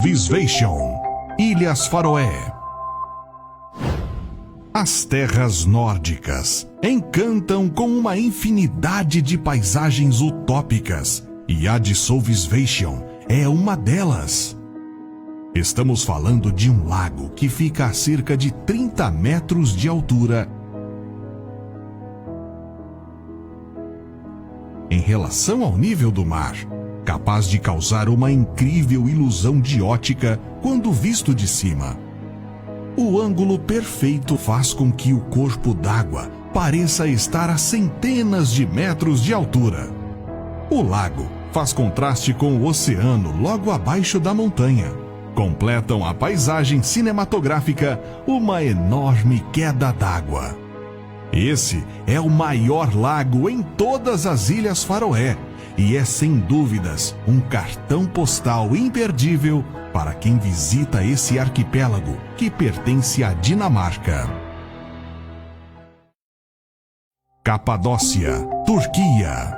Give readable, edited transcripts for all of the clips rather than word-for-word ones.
Visvation, Ilhas Faroé. As terras nórdicas encantam com uma infinidade de paisagens utópicas, e a de Solvisvation é uma delas. Estamos falando de um lago que fica a cerca de 30 metros de altura em relação ao nível do mar, capaz de causar uma incrível ilusão de ótica quando visto de cima. O ângulo perfeito faz com que o corpo d'água pareça estar a centenas de metros de altura. O lago faz contraste com o oceano logo abaixo da montanha. Completam a paisagem cinematográfica uma enorme queda d'água. Esse é o maior lago em todas as Ilhas Faroé e é sem dúvidas um cartão postal imperdível para quem visita esse arquipélago que pertence à Dinamarca. Capadócia, Turquia.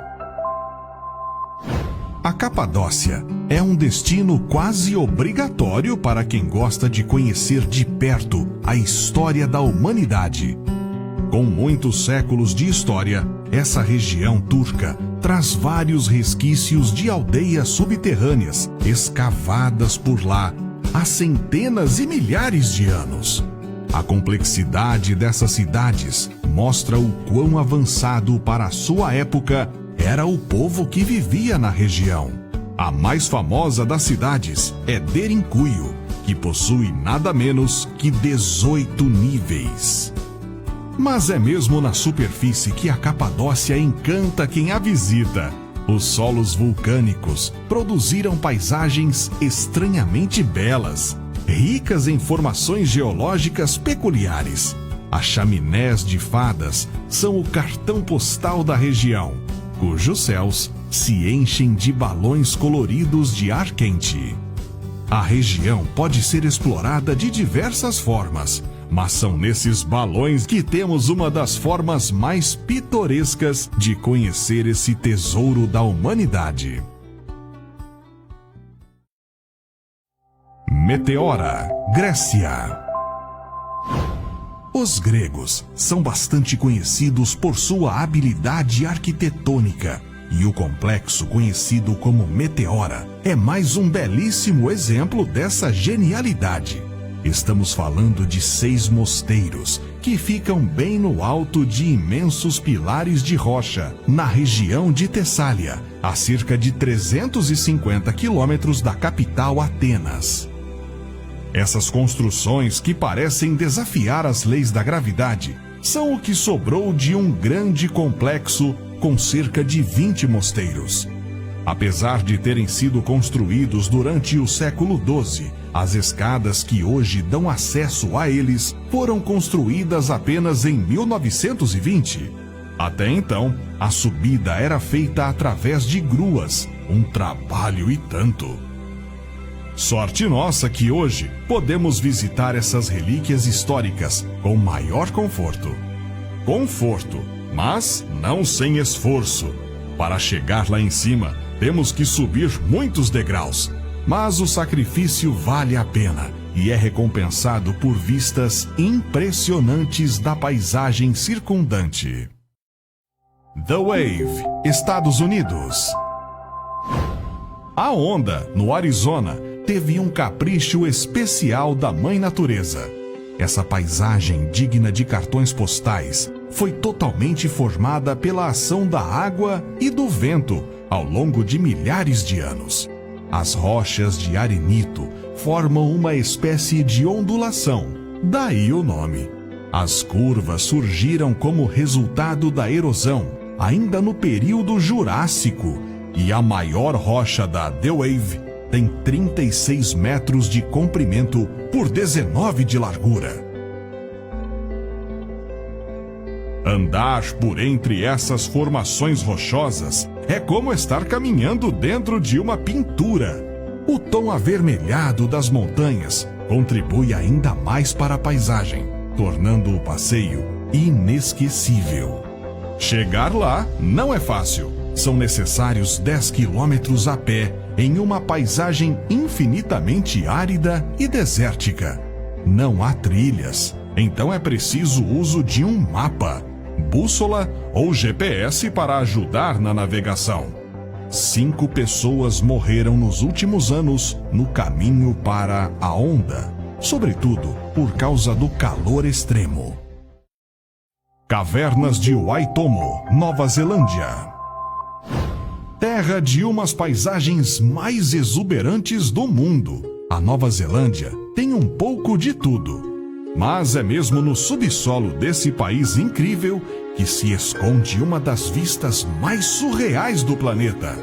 A Capadócia é um destino quase obrigatório para quem gosta de conhecer de perto a história da humanidade. Com muitos séculos de história, essa região turca traz vários resquícios de aldeias subterrâneas escavadas por lá há centenas e milhares de anos. A complexidade dessas cidades mostra o quão avançado para a sua época era o povo que vivia na região. A mais famosa das cidades é Derinkuyu, que possui nada menos que 18 níveis. Mas é mesmo na superfície que a Capadócia encanta quem a visita. Os solos vulcânicos produziram paisagens estranhamente belas, ricas em formações geológicas peculiares. As chaminés de fadas são o cartão postal da região, cujos céus se enchem de balões coloridos de ar quente. A região pode ser explorada de diversas formas, mas são nesses balões que temos uma das formas mais pitorescas de conhecer esse tesouro da humanidade. Meteora, Grécia. Os gregos são bastante conhecidos por sua habilidade arquitetônica, e o complexo conhecido como Meteora é mais um belíssimo exemplo dessa genialidade. Estamos falando de 6 mosteiros que ficam bem no alto de imensos pilares de rocha, na região de Tessália, a cerca de 350 quilômetros da capital Atenas. Essas construções, que parecem desafiar as leis da gravidade, são o que sobrou de um grande complexo com cerca de 20 mosteiros. Apesar de terem sido construídos durante o século XII, as escadas que hoje dão acesso a eles foram construídas apenas em 1920. Até então, a subida era feita através de gruas, um trabalho e tanto. Sorte nossa que hoje podemos visitar essas relíquias históricas com maior conforto. Conforto, mas não sem esforço. Para chegar lá em cima, temos que subir muitos degraus, mas o sacrifício vale a pena e é recompensado por vistas impressionantes da paisagem circundante. The Wave, Estados Unidos. A onda, no Arizona, teve um capricho especial da Mãe Natureza. Essa paisagem digna de cartões postais foi totalmente formada pela ação da água e do vento ao longo de milhares de anos. As rochas de arenito formam uma espécie de ondulação, daí o nome. As curvas surgiram como resultado da erosão, ainda no período Jurássico, e a maior rocha da The Wave tem 36 metros de comprimento por 19 de largura. Andar por entre essas formações rochosas é como estar caminhando dentro de uma pintura. O tom avermelhado das montanhas contribui ainda mais para a paisagem, tornando o passeio inesquecível. Chegar lá não é fácil. São necessários 10 quilômetros a pé em uma paisagem infinitamente árida e desértica. Não há trilhas, então é preciso o uso de um mapa, bússola ou GPS para ajudar na navegação. 5 pessoas morreram nos últimos anos no caminho para a Onda, sobretudo por causa do calor extremo. Cavernas de Waitomo, Nova Zelândia. Terra de umas paisagens mais exuberantes do mundo. A Nova Zelândia tem um pouco de tudo. Mas é mesmo no subsolo desse país incrível que se esconde uma das vistas mais surreais do planeta.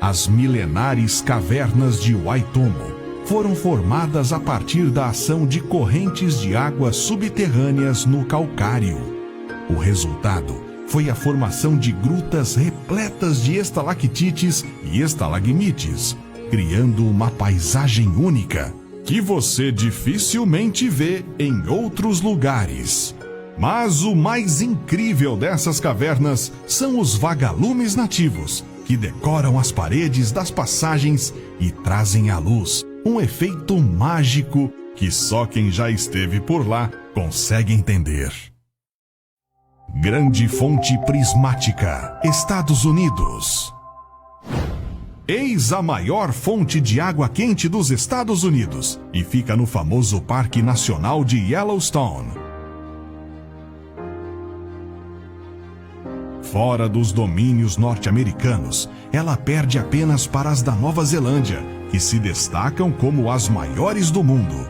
As milenares cavernas de Waitomo foram formadas a partir da ação de correntes de águas subterrâneas no calcário. O resultado foi a formação de grutas repletas de estalactites e estalagmites, criando uma paisagem única que você dificilmente vê em outros lugares. Mas o mais incrível dessas cavernas são os vagalumes nativos, que decoram as paredes das passagens e trazem à luz um efeito mágico que só quem já esteve por lá consegue entender. Grande Fonte Prismática, Estados Unidos. Eis a maior fonte de água quente dos Estados Unidos e fica no famoso Parque Nacional de Yellowstone. Fora dos domínios norte-americanos, ela perde apenas para as da Nova Zelândia, que se destacam como as maiores do mundo.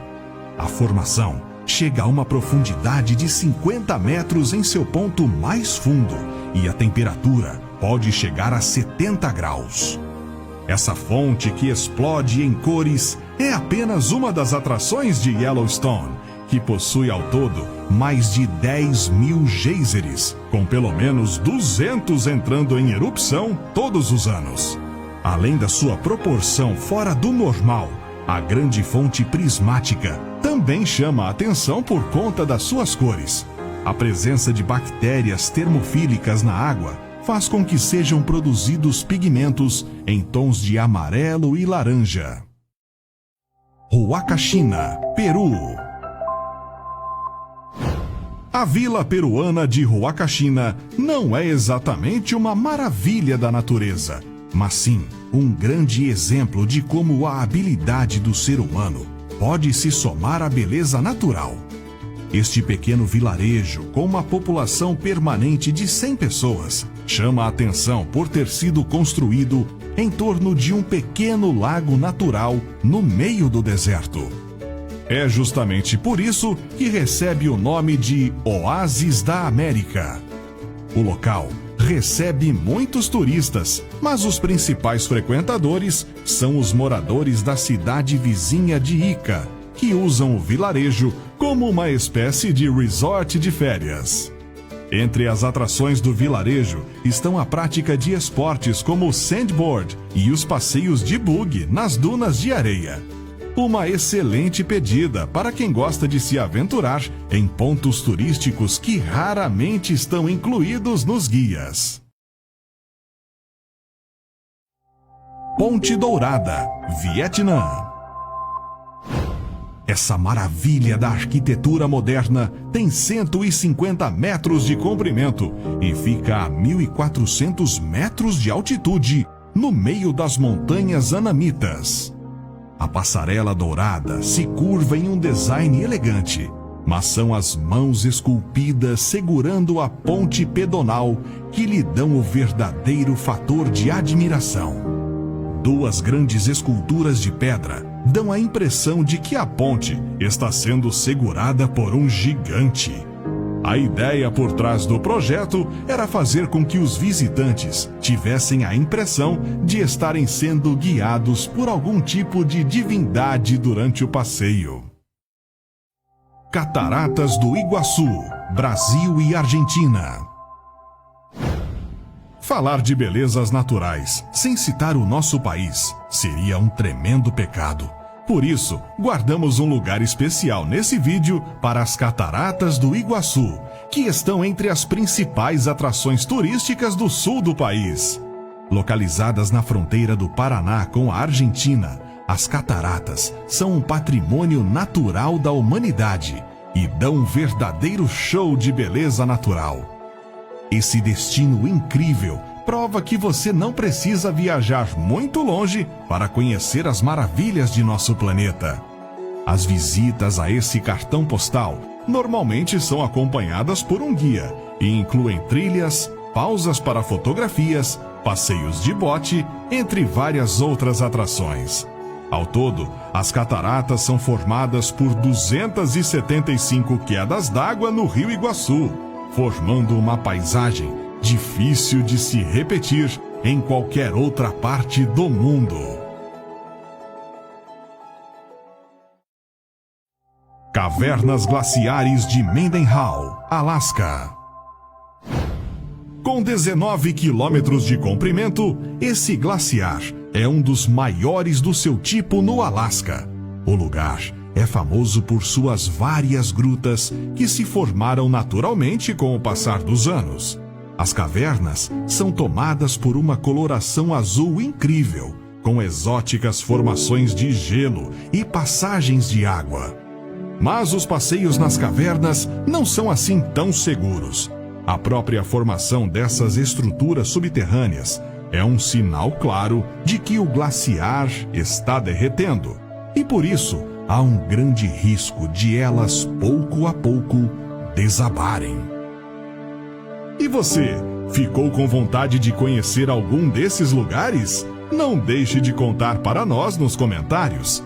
A formação chega a uma profundidade de 50 metros em seu ponto mais fundo e a temperatura pode chegar a 70 graus. Essa fonte que explode em cores é apenas uma das atrações de Yellowstone, que possui ao todo mais de 10.000 geysers, com pelo menos 200 entrando em erupção todos os anos. Além da sua proporção fora do normal, a Grande Fonte Prismática também chama a atenção por conta das suas cores. A presença de bactérias termofílicas na água faz com que sejam produzidos pigmentos em tons de amarelo e laranja. Huacachina, Peru. A vila peruana de Huacachina não é exatamente uma maravilha da natureza, mas sim um grande exemplo de como a habilidade do ser humano pode se somar à beleza natural. Este pequeno vilarejo, com uma população permanente de 100 pessoas, chama a atenção por ter sido construído em torno de um pequeno lago natural no meio do deserto. É justamente por isso que recebe o nome de Oásis da América. O local recebe muitos turistas, mas os principais frequentadores são os moradores da cidade vizinha de Ica, que usam o vilarejo como uma espécie de resort de férias. Entre as atrações do vilarejo estão a prática de esportes como o sandboard e os passeios de buggy nas dunas de areia. Uma excelente pedida para quem gosta de se aventurar em pontos turísticos que raramente estão incluídos nos guias. Ponte Dourada, Vietnã. Essa maravilha da arquitetura moderna tem 150 metros de comprimento e fica a 1.400 metros de altitude no meio das montanhas Anamitas. A passarela dourada se curva em um design elegante, mas são as mãos esculpidas segurando a ponte pedonal que lhe dão o verdadeiro fator de admiração. 2 grandes esculturas de pedra dão a impressão de que a ponte está sendo segurada por um gigante. A ideia por trás do projeto era fazer com que os visitantes tivessem a impressão de estarem sendo guiados por algum tipo de divindade durante o passeio. Cataratas do Iguaçu, Brasil e Argentina. Falar de belezas naturais sem citar o nosso país seria um tremendo pecado. Por isso, guardamos um lugar especial nesse vídeo para as Cataratas do Iguaçu, que estão entre as principais atrações turísticas do sul do país. Localizadas na fronteira do Paraná com a Argentina, as cataratas são um patrimônio natural da humanidade e dão um verdadeiro show de beleza natural. Esse destino incrível prova que você não precisa viajar muito longe para conhecer as maravilhas de nosso planeta. As visitas a esse cartão postal normalmente são acompanhadas por um guia e incluem trilhas, pausas para fotografias, passeios de bote, entre várias outras atrações. Ao todo, as cataratas são formadas por 275 quedas d'água no Rio Iguaçu, formando uma paisagem difícil de se repetir em qualquer outra parte do mundo. Cavernas Glaciares de Mendenhall, Alasca. Com 19 quilômetros de comprimento, esse glaciar é um dos maiores do seu tipo no Alasca. O lugar é famoso por suas várias grutas que se formaram naturalmente com o passar dos anos. As cavernas são tomadas por uma coloração azul incrível, com exóticas formações de gelo e passagens de água. Mas os passeios nas cavernas não são assim tão seguros. A própria formação dessas estruturas subterrâneas é um sinal claro de que o glaciar está derretendo. E por isso, há um grande risco de elas, pouco a pouco, desabarem. E você, ficou com vontade de conhecer algum desses lugares? Não deixe de contar para nós nos comentários.